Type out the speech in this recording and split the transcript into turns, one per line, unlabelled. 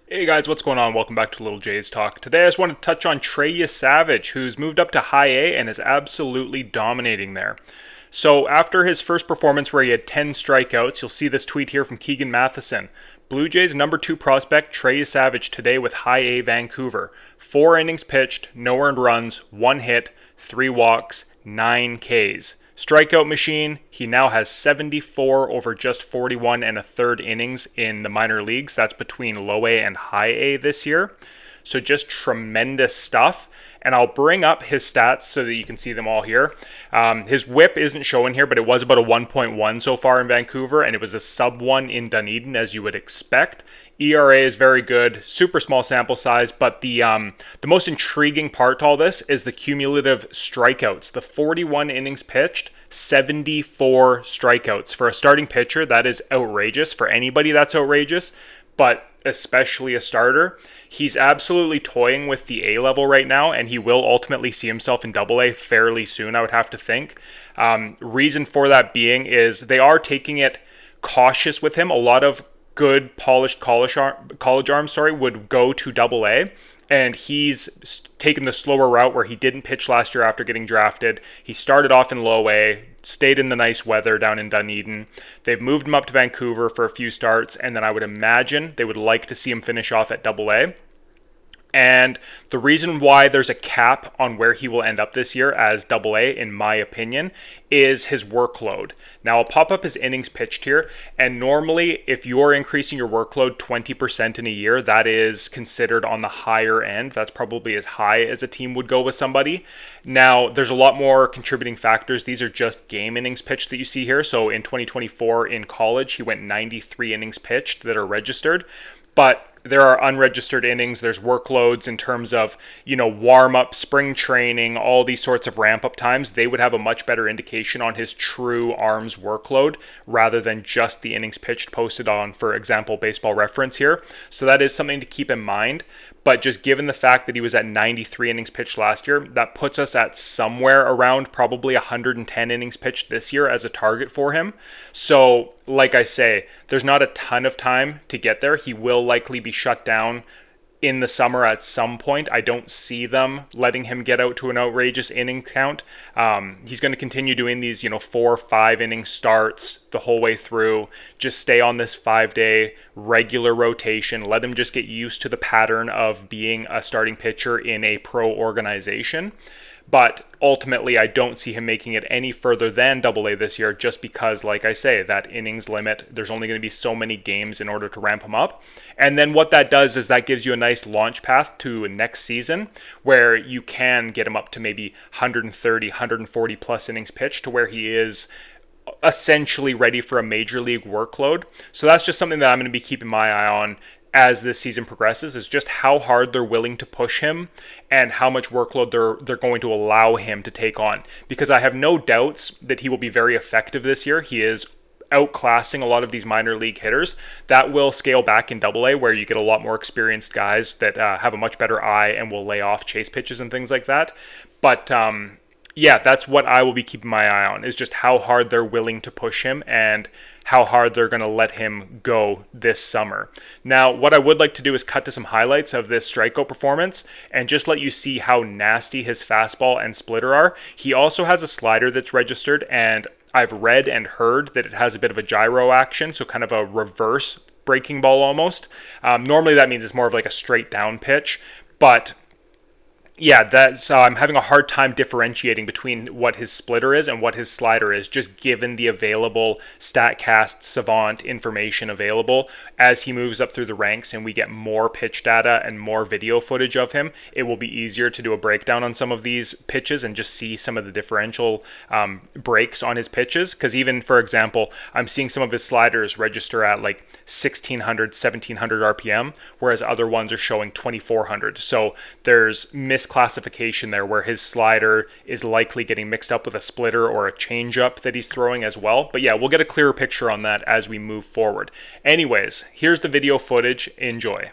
Hey guys, what's going on? Welcome back to Little Jays Talk. Today I just want to touch on Trey Yesavage, who's moved up to high A and is absolutely dominating there. So after his first performance where he had 10 strikeouts, you'll see this tweet here from Keegan Matheson. Blue Jays number 2 prospect Trey Yesavage today with high A Vancouver. 4 innings pitched, no earned runs, 1 hit, 3 walks, 9 Ks. Strikeout machine, he now has 74 over just 41 and a third innings in the minor leagues. That's between low A and high A this year. So just tremendous stuff. And I'll bring up his stats so that you can see them all here. His whip isn't showing here, but it was about a 1.1 so far in Vancouver, and it was a sub 1 in Dunedin, as you would expect. ERA is very good, super small sample size, but the most intriguing part to all this is the cumulative strikeouts. The 41 innings pitched, 74 strikeouts. For a starting pitcher, that is outrageous. For anybody, that's outrageous, but especially a starter. He's absolutely toying with the A level right now, and he will ultimately see himself in Double A fairly soon, I would have to think. Reason for that being is they are taking it cautious with him. A lot of good polished college arms would go to Double A, and he's taken the slower route where he didn't pitch last year after getting drafted. He started off in low A, stayed in the nice weather down in Dunedin. They've moved him up to Vancouver for a few starts, and then I would imagine they would like to see him finish off at Double A. And the reason why there's a cap on where he will end up this year as Double A, in my opinion, is his workload. Now, I'll pop up his innings pitched here, and normally if you're increasing your workload 20% in a year, that is considered on the higher end. That's probably as high as a team would go with somebody. Now, there's a lot more contributing factors. These are just game innings pitched that you see here. So in 2024 in college, he went 93 innings pitched that are registered. But there are unregistered innings. There's workloads in terms of, warm up, spring training, all these sorts of ramp up times. They would have a much better indication on his true arms workload rather than just the innings pitched posted on, for example, Baseball Reference here. So that is something to keep in mind. But just given the fact that he was at 93 innings pitched last year, that puts us at somewhere around probably 110 innings pitched this year as a target for him. So, like I say, there's not a ton of time to get there. He will likely be shut down in the summer at some point. I don't see them letting him get out to an outrageous inning count. He's going to continue doing these, 4 or 5 inning starts the whole way through. Just stay on this 5-day regular rotation. Let him just get used to the pattern of being a starting pitcher in a pro organization. But ultimately, I don't see him making it any further than Double A this year just because, like I say, that innings limit, there's only going to be so many games in order to ramp him up. And then what that does is that gives you a nice launch path to next season where you can get him up to maybe 130, 140 plus innings pitched to where he is essentially ready for a major league workload. So that's just something that I'm going to be keeping my eye on as this season progresses, is just how hard they're willing to push him and how much workload they're going to allow him to take on. Because I have no doubts that he will be very effective this year. He is outclassing a lot of these minor league hitters. That will scale back in Double A, where you get a lot more experienced guys that have a much better eye and will lay off chase pitches and things like that. But yeah, that's what I will be keeping my eye on, is just how hard they're willing to push him and how hard they're going to let him go this summer. Now, what I would like to do is cut to some highlights of this strikeout performance and just let you see how nasty his fastball and splitter are. He also has a slider that's registered, and I've read and heard that it has a bit of a gyro action, so kind of a reverse breaking ball almost. Normally that means it's more of like a straight down pitch, but yeah, that's I'm having a hard time differentiating between what his splitter is and what his slider is, just given the available StatCast Savant information available. As he moves up through the ranks and we get more pitch data and more video footage of him, it will be easier to do a breakdown on some of these pitches and just see some of the differential breaks on his pitches. Because even, for example, I'm seeing some of his sliders register at like 1600, 1700 RPM, whereas other ones are showing 2400. So there's misclassification there where his slider is likely getting mixed up with a splitter or a changeup that he's throwing as well. But yeah, we'll get a clearer picture on that as we move forward. Anyways, here's the video footage. Enjoy.